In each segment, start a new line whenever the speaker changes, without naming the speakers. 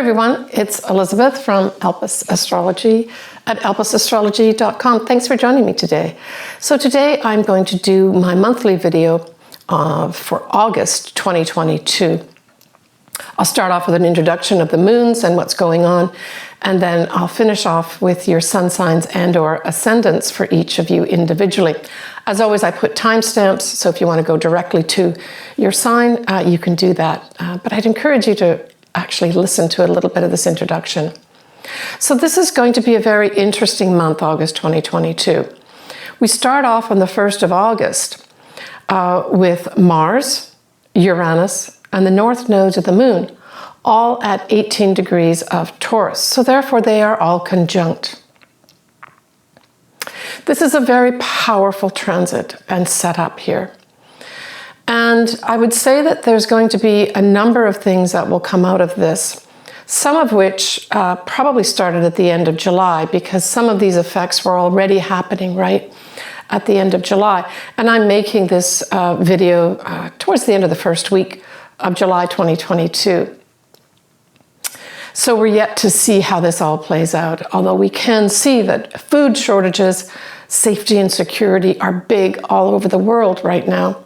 everyone, it's Elizabeth from Elpis Astrology at elpisastrology.com. Thanks for joining me today. So today I'm going to do my monthly video for August 2022. I'll start off with an introduction of the moons and what's going on, and then I'll finish off with your sun signs and or ascendants for each of you individually. As always, I put timestamps, so if you want to go directly to your sign, you can do that. But I'd encourage you to actually listen to a little bit of this introduction. So this is going to be a very interesting month, August 2022. We start off on the 1st of August with Mars, Uranus, and the North Nodes of the Moon, all at 18 degrees of Taurus. So therefore they are all conjunct. This is a very powerful transit and setup here. And I would say that there's going to be a number of things that will come out of this, some of which probably started at the end of July, because some of these effects were already happening right at the end of July. And I'm making this video towards the end of the first week of July 2022. So we're yet to see how this all plays out, although we can see that food shortages, safety and security are big all over the world right now.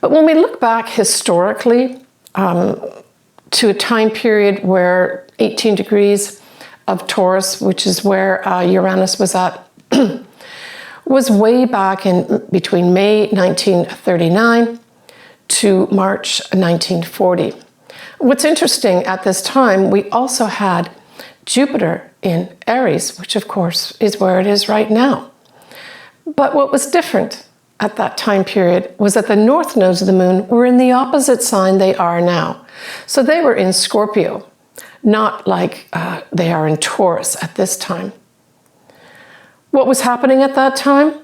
But when we look back historically to a time period where 18 degrees of Taurus, which is where Uranus was at, was way back in between May 1939 to March 1940. What's interesting, at this time, we also had Jupiter in Aries, which of course is where it is right now. But what was different at that time period was that the North Nodes of the Moon were in the opposite sign they are now. So they were in Scorpio, not like they are in Taurus at this time. What was happening at that time?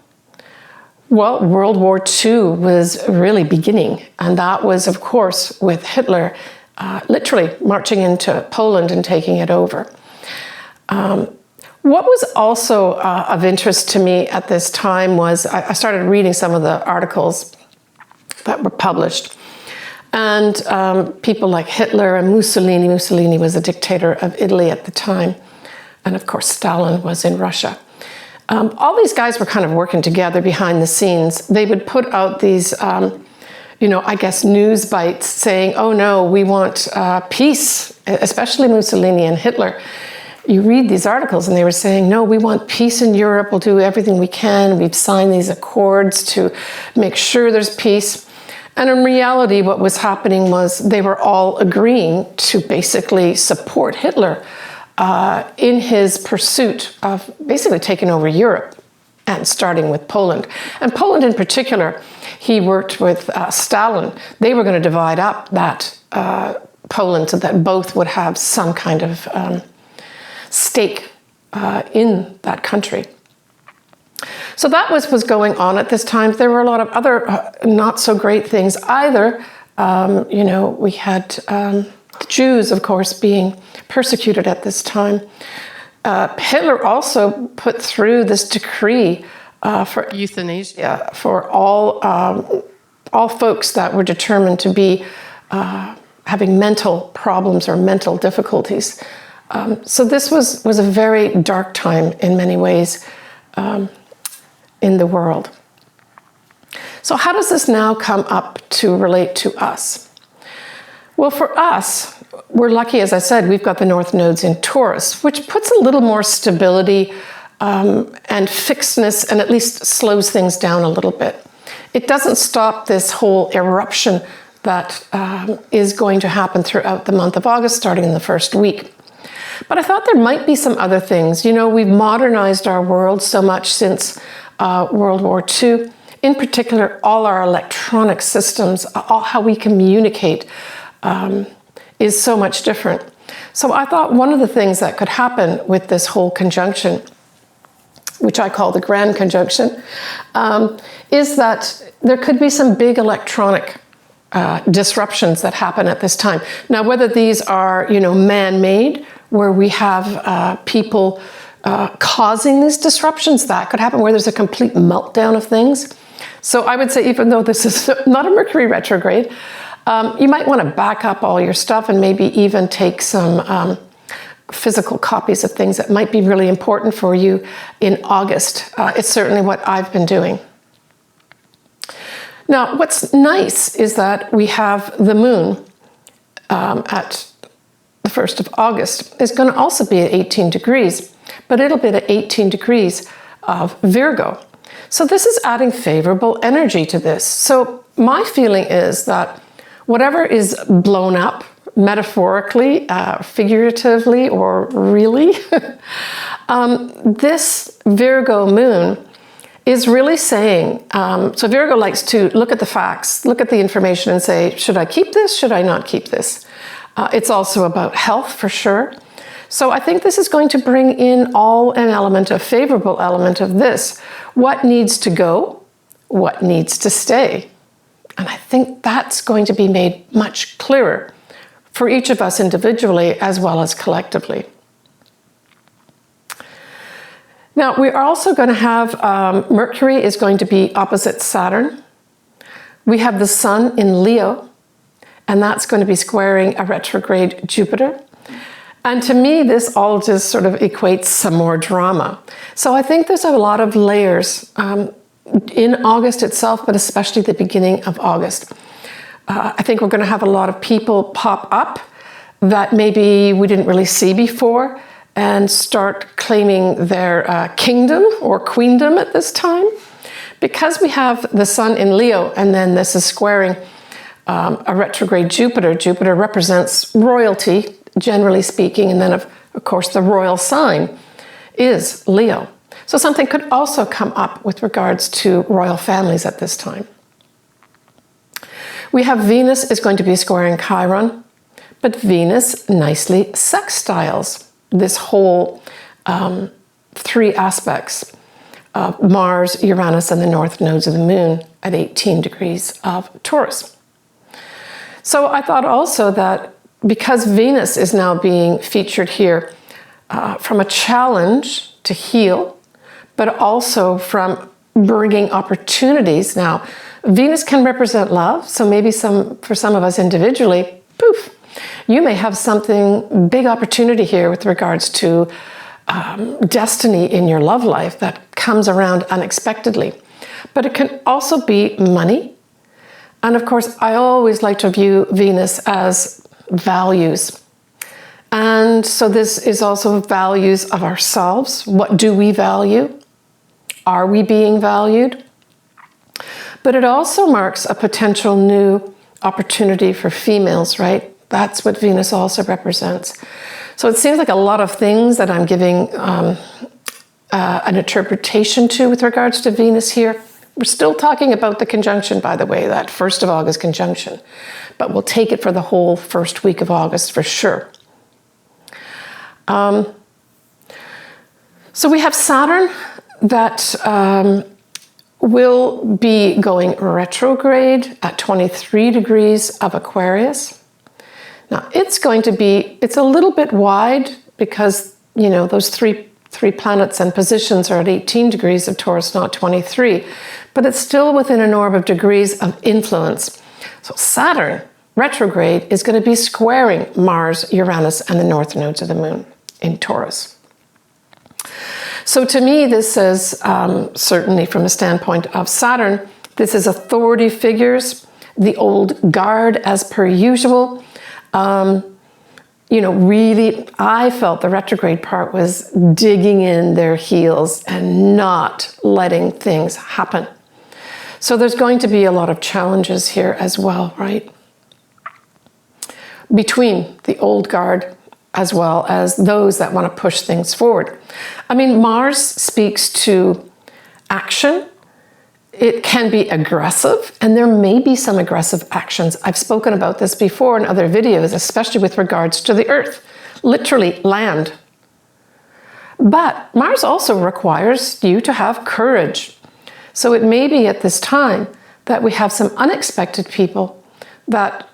Well, World War II was really beginning, and that was, of course, with Hitler literally marching into Poland and taking it over. What was also of interest to me at this time was I started reading some of the articles that were published. And people like Hitler and Mussolini. Mussolini was a dictator of Italy at the time. And of course, Stalin was in Russia. All these guys were kind of working together behind the scenes. They would put out these, I guess, news bites saying, oh no, we want peace, especially Mussolini and Hitler. You read these articles and they were saying, no, we want peace in Europe. We'll do everything we can. We've signed these accords to make sure there's peace. And in reality, what was happening was they were all agreeing to basically support Hitler in his pursuit of basically taking over Europe and starting with Poland. And Poland in particular, he worked with Stalin. They were going to divide up that Poland so that both would have some kind of stake in that country. So that was going on at this time. There were a lot of other not so great things either. We had the Jews, of course, being persecuted at this time. Hitler also put through this decree for euthanasia for all folks that were determined to be having mental problems or mental difficulties. So this was a very dark time in many ways in the world. So how does this now come up to relate to us? Well, for us, we're lucky, as I said, we've got the North Nodes in Taurus, which puts a little more stability and fixedness, and at least slows things down a little bit. It doesn't stop this whole eruption that is going to happen throughout the month of August, starting in the first week. But I thought there might be some other things. We've modernized our world so much since World War II. In particular, all our electronic systems, all how we communicate is so much different. So I thought one of the things that could happen with this whole conjunction, which I call the grand conjunction, is that there could be some big electronic disruptions that happen at this time. Now, whether these are, man-made, where we have people causing these disruptions, that could happen, where there's a complete meltdown of things. So I would say, even though this is not a Mercury retrograde, You might want to back up all your stuff and maybe even take some physical copies of things that might be really important for you in August. It's certainly what I've been doing. Now, what's nice is that we have the moon at the 1st of August. It's going to also be at 18 degrees, but it'll be at 18 degrees of Virgo. So this is adding favorable energy to this. So my feeling is that whatever is blown up, metaphorically, figuratively, or really, this Virgo moon is really saying, so Virgo likes to look at the facts, look at the information and say, should I keep this? Should I not keep this? It's also about health for sure. So I think this is going to bring in a favorable element of this. What needs to go? What needs to stay? And I think that's going to be made much clearer for each of us individually as well as collectively. Now, we're also going to have Mercury is going to be opposite Saturn. We have the Sun in Leo, and that's going to be squaring a retrograde Jupiter. And to me, this all just sort of equates some more drama. So I think there's a lot of layers in August itself, but especially the beginning of August. I think we're going to have a lot of people pop up that maybe we didn't really see before and start claiming their kingdom or queendom at this time. Because we have the Sun in Leo, and then this is squaring a retrograde Jupiter. Jupiter represents royalty, generally speaking, and then of course the royal sign is Leo. So something could also come up with regards to royal families at this time. We have Venus is going to be squaring Chiron, but Venus nicely sextiles this whole 3 aspects of Mars, Uranus, and the North Nodes of the Moon at 18 degrees of Taurus. So I thought also that because Venus is now being featured here from a challenge to heal, but also from bringing opportunities. Now, Venus can represent love, so maybe for some of us individually, poof, you may have something, big opportunity here with regards to destiny in your love life that comes around unexpectedly. But it can also be money. And of course, I always like to view Venus as values. And so this is also values of ourselves. What do we value? Are we being valued? But it also marks a potential new opportunity for females, right? That's what Venus also represents. So it seems like a lot of things that I'm giving an interpretation to with regards to Venus here. We're still talking about the conjunction, by the way, that 1st of August conjunction. But we'll take it for the whole first week of August for sure. So we have Saturn that will be going retrograde at 23 degrees of Aquarius. Now it's a little bit wide because, you know, those three planets and positions are at 18 degrees of Taurus, not 23, but it's still within an orb of degrees of influence. So Saturn retrograde is going to be squaring Mars, Uranus, and the North Nodes of the Moon in Taurus. So to me, this is certainly from a standpoint of Saturn, this is authority figures, the old guard as per usual. You know, really, I felt the retrograde part was digging in their heels and not letting things happen. So there's going to be a lot of challenges here as well, right? Between the old guard as well as those that want to push things forward. I mean, Mars speaks to action. It can be aggressive, and there may be some aggressive actions. I've spoken about this before in other videos, especially with regards to the earth, literally land. But Mars also requires you to have courage. So it may be at this time that we have some unexpected people that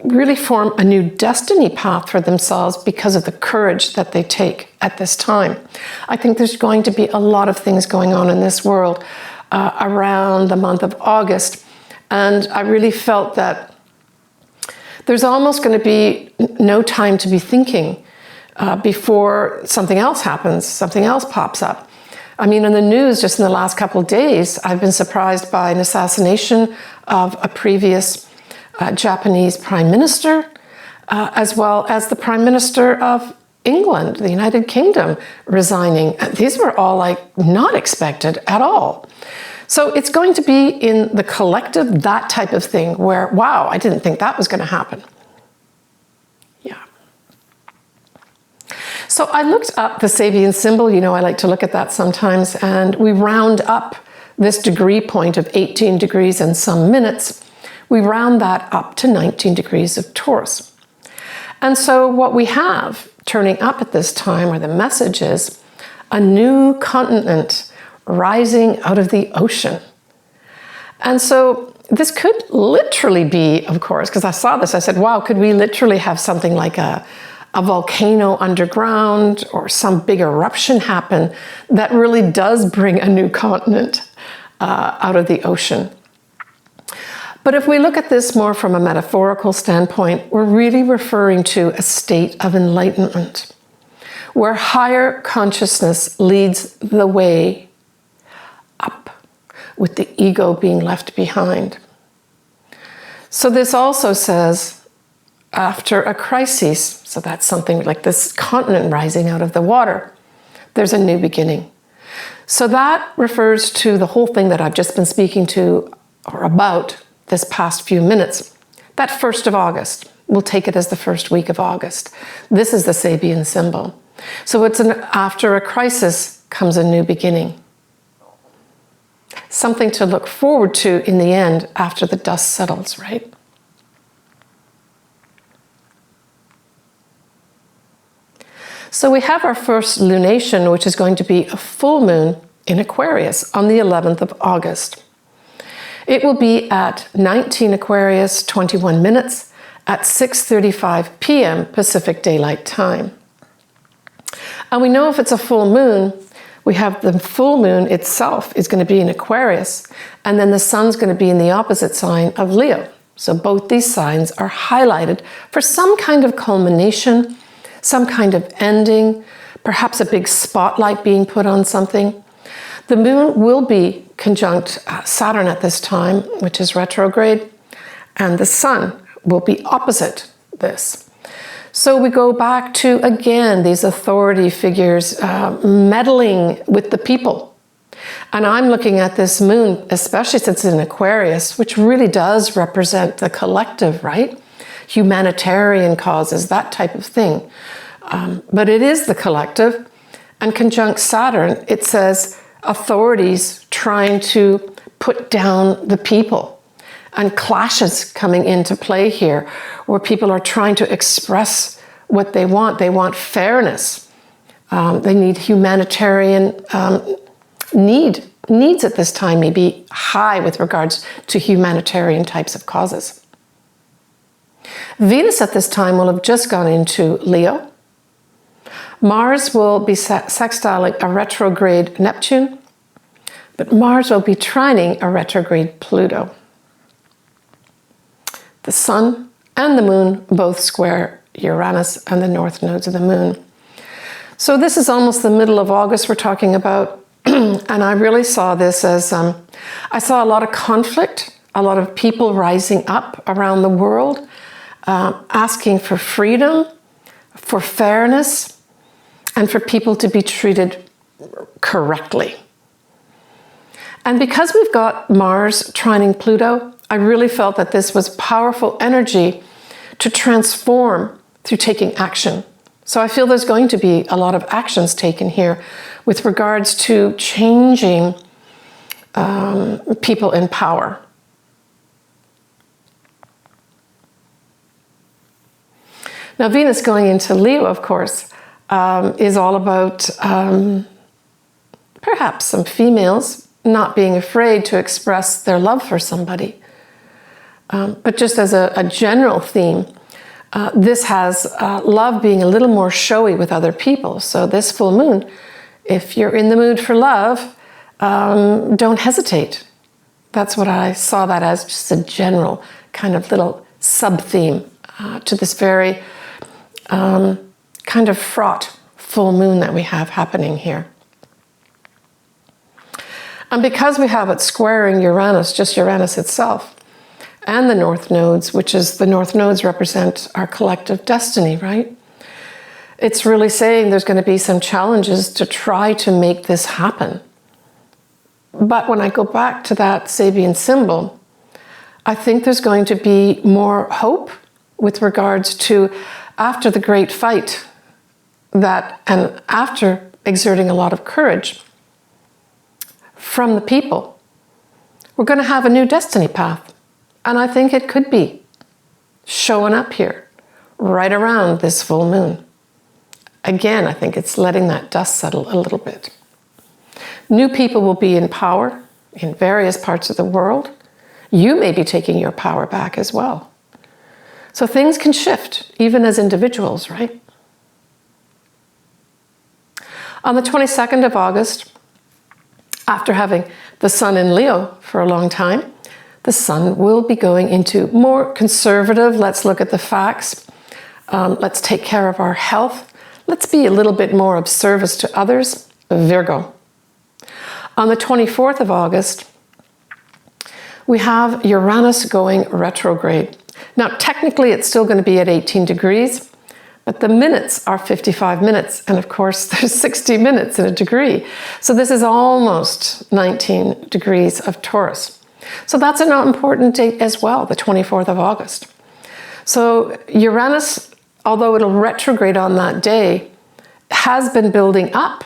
really form a new destiny path for themselves because of the courage that they take at this time. I think there's going to be a lot of things going on in this world around the month of August. And I really felt that there's almost going to be no time to be thinking before something else happens, something else pops up. I mean, in the news, just in the last couple of days, I've been surprised by an assassination of a previous Japanese prime minister, as well as the prime minister of England, the United Kingdom, resigning. These were all like not expected at all. So it's going to be in the collective, that type of thing where, wow, I didn't think that was going to happen. Yeah. So I looked up the Sabian symbol. You know, I like to look at that sometimes. And we round up this degree point of 18 degrees and some minutes. We round that up to 19 degrees of Taurus. And so what we have turning up at this time, or the message is, a new continent rising out of the ocean. And so this could literally be, of course, because I saw this, I said, wow, could we literally have something like a volcano underground or some big eruption happen that really does bring a new continent out of the ocean? But if we look at this more from a metaphorical standpoint, we're really referring to a state of enlightenment, where higher consciousness leads the way up, with the ego being left behind. So this also says, after a crisis, so that's something like this continent rising out of the water, there's a new beginning. So that refers to the whole thing that I've just been speaking to or about this past few minutes. That 1st of August, we'll take it as the first week of August. This is the Sabian symbol. So it's after a crisis comes a new beginning. Something to look forward to in the end after the dust settles, right? So we have our first lunation, which is going to be a full moon in Aquarius on the 11th of August. It will be at 19 Aquarius, 21 minutes at 6:35 p.m. Pacific Daylight Time. And we know if it's a full moon, we have the full moon itself is going to be in Aquarius, and then the sun's going to be in the opposite sign of Leo. So both these signs are highlighted for some kind of culmination, some kind of ending, perhaps a big spotlight being put on something. The moon will be conjunct Saturn at this time, which is retrograde, and the sun will be opposite this. So we go back to, again, these authority figures meddling with the people. And I'm looking at this moon, especially since it's in Aquarius, which really does represent the collective, right? Humanitarian causes, that type of thing. But it is the collective. And conjunct Saturn, it says authorities trying to put down the people, and clashes coming into play here, where people are trying to express what they want. They want fairness. They need humanitarian needs at this time may be high with regards to humanitarian types of causes. Venus at this time will have just gone into Leo. Mars will be sextiling a retrograde Neptune, but Mars will be trining a retrograde Pluto. The Sun and the Moon both square Uranus and the North Nodes of the Moon. So this is almost the middle of August we're talking about, and I really saw this as, I saw a lot of conflict, a lot of people rising up around the world, asking for freedom, for fairness, and for people to be treated correctly. And because we've got Mars trining Pluto, I really felt that this was powerful energy to transform through taking action. So I feel there's going to be a lot of actions taken here with regards to changing people in power. Now, Venus going into Leo, of course, is all about perhaps some females not being afraid to express their love for somebody. But just as a general theme, this has love being a little more showy with other people. So this full moon, if you're in the mood for love, don't hesitate. That's what I saw that as, just a general kind of little sub-theme to this very kind of fraught full moon that we have happening here. And because we have it squaring Uranus, just Uranus itself, and the North Nodes, which is the North Nodes represent our collective destiny, right? It's really saying there's going to be some challenges to try to make this happen. But when I go back to that Sabian symbol, I think there's going to be more hope with regards to after the great fight that, and after exerting a lot of courage from the people, we're going to have a new destiny path. And I think it could be showing up here right around this full moon. Again, I think it's letting that dust settle a little bit. New people will be in power in various parts of the world. You may be taking your power back as well. So things can shift, even as individuals, right? On the 22nd of August, after having the sun in Leo for a long time, the sun will be going into more conservative, let's look at the facts, let's take care of our health, let's be a little bit more of service to others, Virgo. On the 24th of August, we have Uranus going retrograde. Now, technically, it's still going to be at 18 degrees, but the minutes are 55 minutes. And of course, there's 60 minutes in a degree. So this is almost 19 degrees of Taurus. So that's an important date as well, the 24th of August. So Uranus, although it'll retrograde on that day, has been building up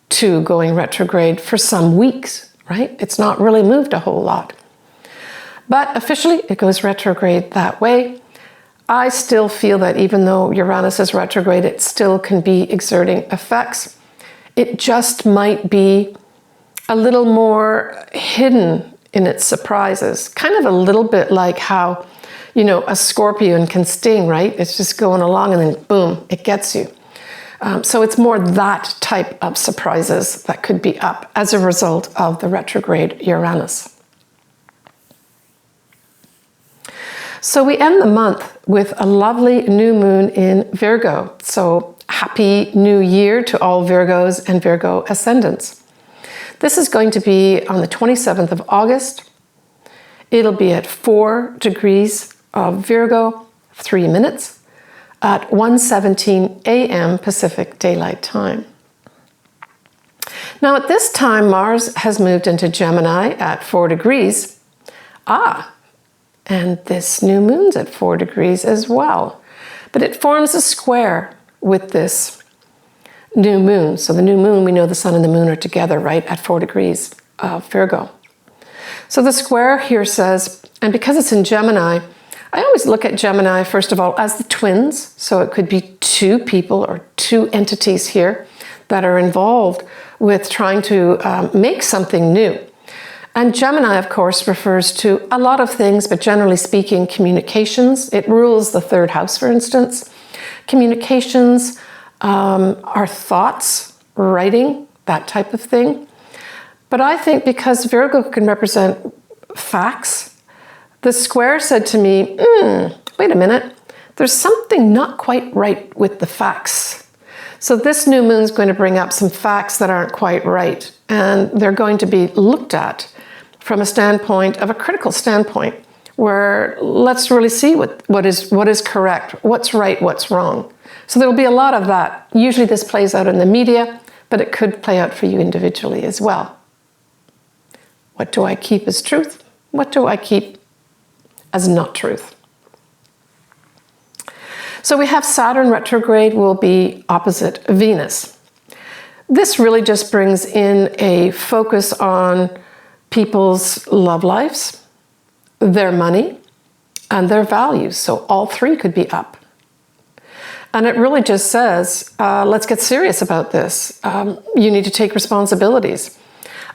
to going retrograde for some weeks, right? It's not really moved a whole lot. But officially, it goes retrograde that way. I still feel that even though Uranus is retrograde, it still can be exerting effects. It just might be a little more hidden in its surprises. Kind of a little bit like how, you know, a scorpion can sting, right? It's just going along and then boom, it gets you. So it's more that type of surprises that could be up as a result of the retrograde Uranus. So we end the month with a lovely new moon in Virgo. So happy new year to all Virgos and Virgo ascendants. This is going to be on the 27th of August. It'll be at 4 degrees of Virgo, 3 minutes, at 1:17 a.m. Pacific Daylight Time. Now at this time, Mars has moved into Gemini at 4 degrees. And this new moon's at 4 degrees as well. But it forms a square with this new moon. So the new moon, we know the sun and the moon are together, right, at 4 degrees of Virgo. So the square here says, and because it's in Gemini, I always look at Gemini, first of all, as the twins. So it could be two people or two entities here that are involved with trying to make something new. And Gemini, of course, refers to a lot of things, but generally speaking, communications. It rules the third house, for instance. Communications, our thoughts, writing, that type of thing. But I think because Virgo can represent facts, the square said to me, wait a minute, there's something not quite right with the facts. So this new moon is going to bring up some facts that aren't quite right, and they're going to be looked at from a standpoint of a critical standpoint, where let's really see what is correct, what's right, what's wrong. So there'll be a lot of that. Usually this plays out in the media, but it could play out for you individually as well. What do I keep as truth? What do I keep as not truth? So we have Saturn retrograde will be opposite Venus. This really just brings in a focus on people's love lives, their money, and their values. So all three could be up. And it really just says, let's get serious about this. You need to take responsibilities.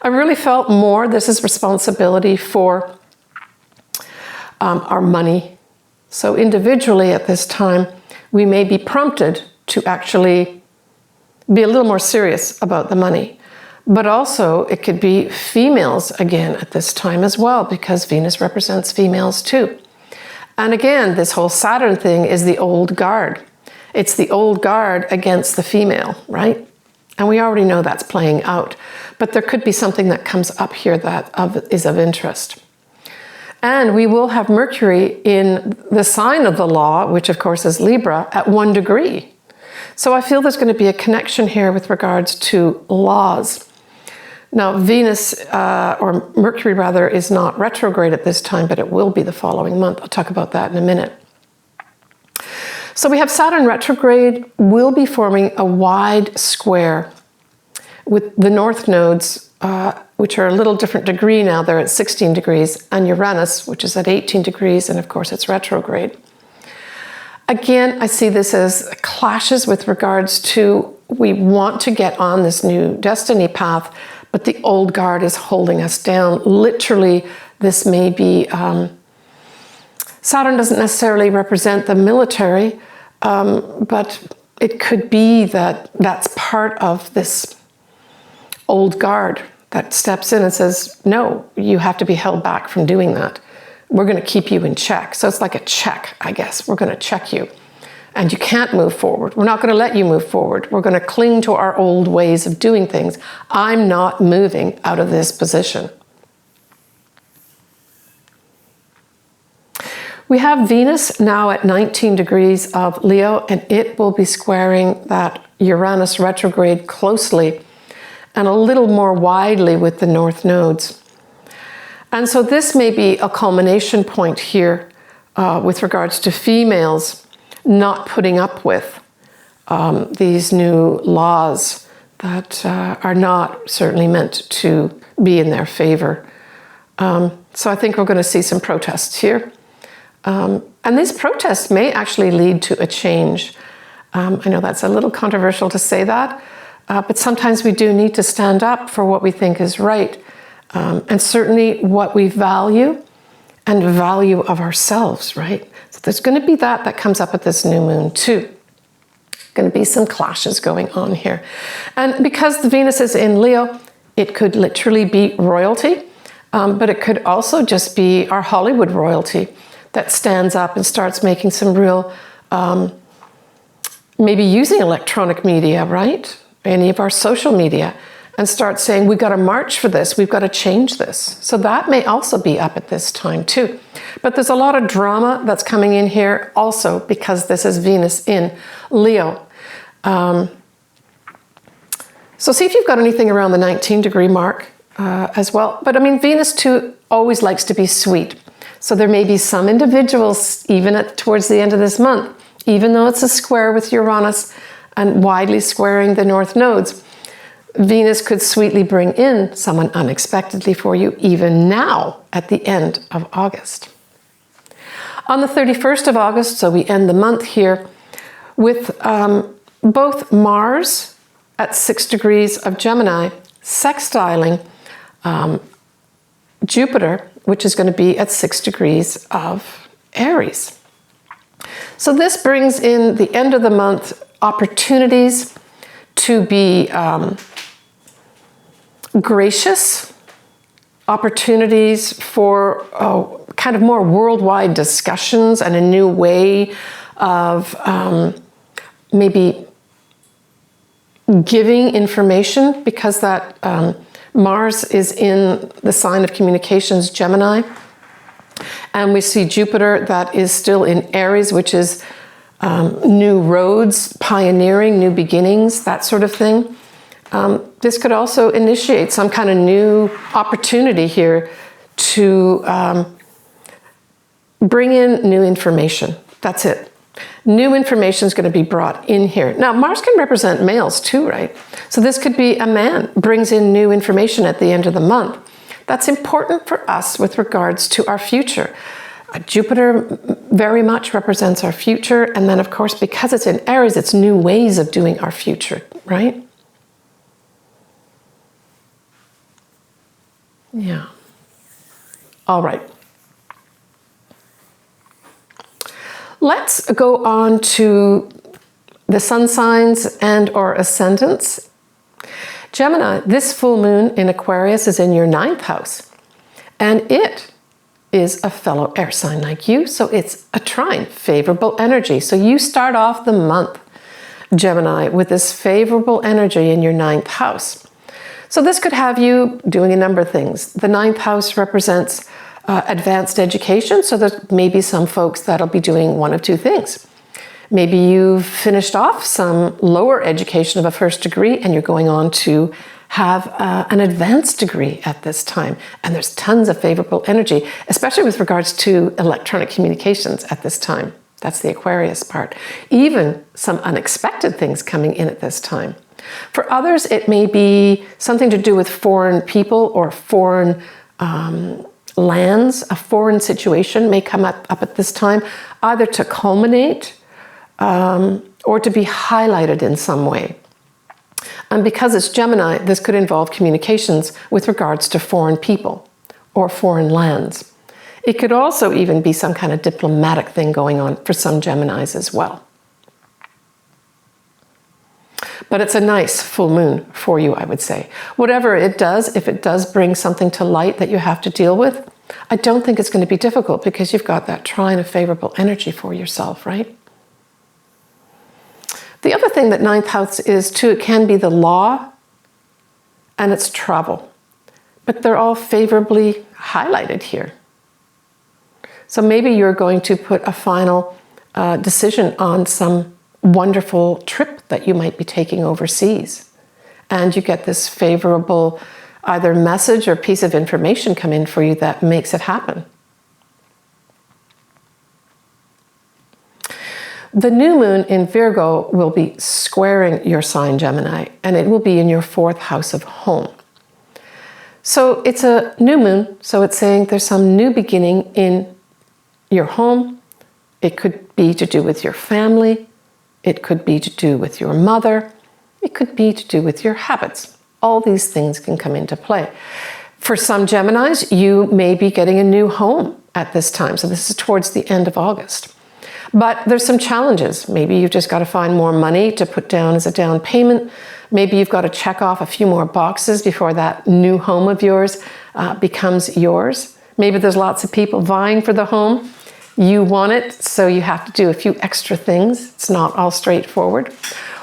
I really felt more this is responsibility for our money. So individually at this time, we may be prompted to actually be a little more serious about the money. But also it could be females again at this time as well, because Venus represents females too. And again, this whole Saturn thing is the old guard. It's the old guard against the female, right? And we already know that's playing out. But there could be something that comes up here that is of interest. And we will have Mercury in the sign of the law, which of course is Libra, at 1 degree. So I feel there's going to be a connection here with regards to laws. Now, Venus, or Mercury rather, is not retrograde at this time, but it will be the following month. I'll talk about that in a minute. So we have Saturn retrograde will be forming a wide square with the North Nodes, which are a little different degree now. They're at 16 degrees, and Uranus, which is at 18 degrees, and of course it's retrograde. Again, I see this as clashes with regards to we want to get on this new destiny path, but the old guard is holding us down. Literally, this may be, Saturn doesn't necessarily represent the military, but it could be that that's part of this old guard that steps in and says, no, you have to be held back from doing that. We're going to keep you in check. So it's like a check, I guess. We're going to check you. And you can't move forward. We're not going to let you move forward. We're going to cling to our old ways of doing things. I'm not moving out of this position. We have Venus now at 19 degrees of Leo, and it will be squaring that Uranus retrograde closely and a little more widely with the North Nodes. And so this may be a culmination point here with regards to females not putting up with these new laws that are not certainly meant to be in their favor. So I think we're going to see some protests here. And these protests may actually lead to a change. I know that's a little controversial to say that, but sometimes we do need to stand up for what we think is right. And certainly what we value and value of ourselves, right? So there's going to be that comes up at this new moon too. Going to be some clashes going on here. And because the Venus is in Leo, it could literally be royalty, but it could also just be our Hollywood royalty that stands up and starts making some real, maybe using electronic media, right? Any of our social media, and start saying, we've got to march for this, we've got to change this. So that may also be up at this time too. But there's a lot of drama that's coming in here also because this is Venus in Leo. So see if you've got anything around the 19 degree mark as well. But I mean, Venus too always likes to be sweet. So there may be some individuals, even towards the end of this month, even though it's a square with Uranus and widely squaring the North Nodes, Venus could sweetly bring in someone unexpectedly for you, even now at the end of August. On the 31st of August, so we end the month here, with both Mars at 6 degrees of Gemini, sextiling Jupiter, which is going to be at 6 degrees of Aries. So this brings in the end of the month opportunities to be gracious, opportunities for kind of more worldwide discussions and a new way of maybe giving information, because that Mars is in the sign of communications, Gemini. And we see Jupiter that is still in Aries, which is new roads, pioneering, new beginnings, that sort of thing. This could also initiate some kind of new opportunity here to bring in new information. That's it. New information is going to be brought in here. Now, Mars can represent males too, right? So this could be a man brings in new information at the end of the month. That's important for us with regards to our future. Jupiter very much represents our future. And then, of course, because it's in Aries, it's new ways of doing our future, right? Yeah. All right. Let's go on to the sun signs and or ascendants. Gemini, this full moon in Aquarius is in your 9th house, and it is a fellow air sign like you, so it's a trine, favorable energy. So you start off the month, Gemini, with this favorable energy in your 9th house. So this could have you doing a number of things. The 9th house represents advanced education, so there may be some folks that'll be doing one of two things. Maybe you've finished off some lower education of a first degree and you're going on to have an advanced degree at this time. And there's tons of favorable energy, especially with regards to electronic communications at this time. That's the Aquarius part. Even some unexpected things coming in at this time. For others, it may be something to do with foreign people or foreign lands. A foreign situation may come up at this time, either to culminate or to be highlighted in some way. And because it's Gemini, this could involve communications with regards to foreign people or foreign lands. It could also even be some kind of diplomatic thing going on for some Geminis as well. But it's a nice full moon for you, I would say. Whatever it does, if it does bring something to light that you have to deal with, I don't think it's going to be difficult because you've got that trine of favorable energy for yourself, right? The other thing that 9th house is too, it can be the law and it's travel. But they're all favorably highlighted here. So maybe you're going to put a final decision on some wonderful trip that you might be taking overseas. And you get this favorable either message or piece of information come in for you that makes it happen. The new moon in Virgo will be squaring your sign, Gemini, and it will be in your 4th house of home. So it's a new moon, so it's saying there's some new beginning in your home. It could be to do with your family. It could be to do with your mother. It could be to do with your habits. All these things can come into play. For some Geminis, you may be getting a new home at this time. So this is towards the end of August. But there's some challenges. Maybe you've just got to find more money to put down as a down payment. Maybe you've got to check off a few more boxes before that new home of yours becomes yours. Maybe there's lots of people vying for the home. You want it, so you have to do a few extra things. It's not all straightforward.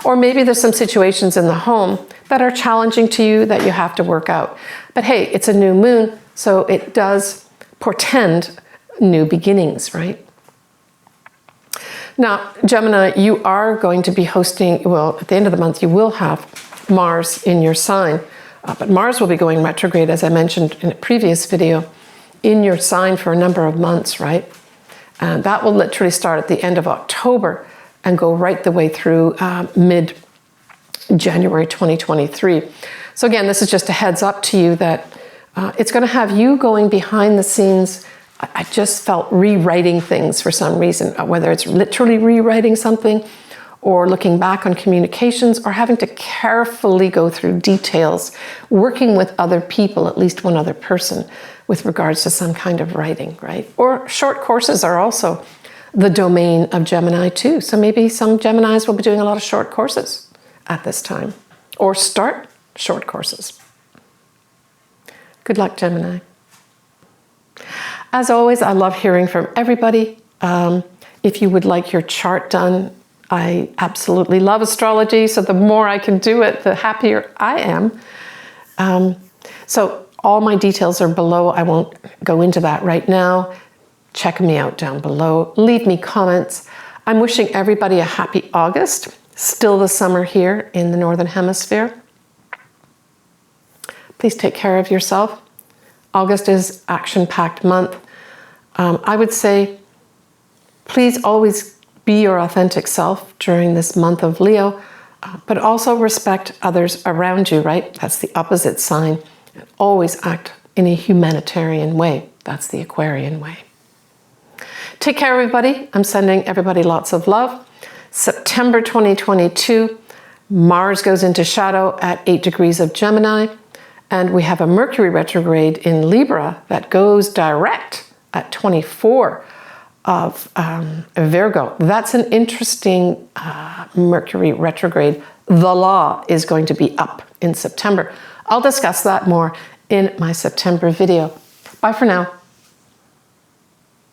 Or maybe there's some situations in the home that are challenging to you that you have to work out. But hey, it's a new moon, so it does portend new beginnings, right? Now, Gemini, you are going to be hosting, well, at the end of the month, you will have Mars in your sign. But Mars will be going retrograde, as I mentioned in a previous video, in your sign for a number of months, right? And that will literally start at the end of October and go right the way through mid-January 2023. So again, this is just a heads up to you that it's going to have you going behind the scenes. I just felt rewriting things for some reason, whether it's literally rewriting something or looking back on communications or having to carefully go through details, working with other people, at least one other person, with regards to some kind of writing, right? Or short courses are also the domain of Gemini too. So maybe some Geminis will be doing a lot of short courses at this time or start short courses. Good luck, Gemini. As always, I love hearing from everybody. If you would like your chart done, I absolutely love astrology, so the more I can do it, the happier I am. So all my details are below. I won't go into that right now. Check me out down below. Leave me comments. I'm wishing everybody a happy August. Still the summer here in the Northern Hemisphere. Please take care of yourself. August is action-packed month. I would say, please always be your authentic self during this month of Leo, but also respect others around you, right? That's the opposite sign. And always act in a humanitarian way. That's the Aquarian way. Take care, everybody. I'm sending everybody lots of love. September 2022, Mars goes into shadow at 8 degrees of Gemini. And we have a Mercury retrograde in Libra that goes direct at 24 of Virgo. That's an interesting Mercury retrograde. The law is going to be up in September. I'll discuss that more in my September video. Bye for now.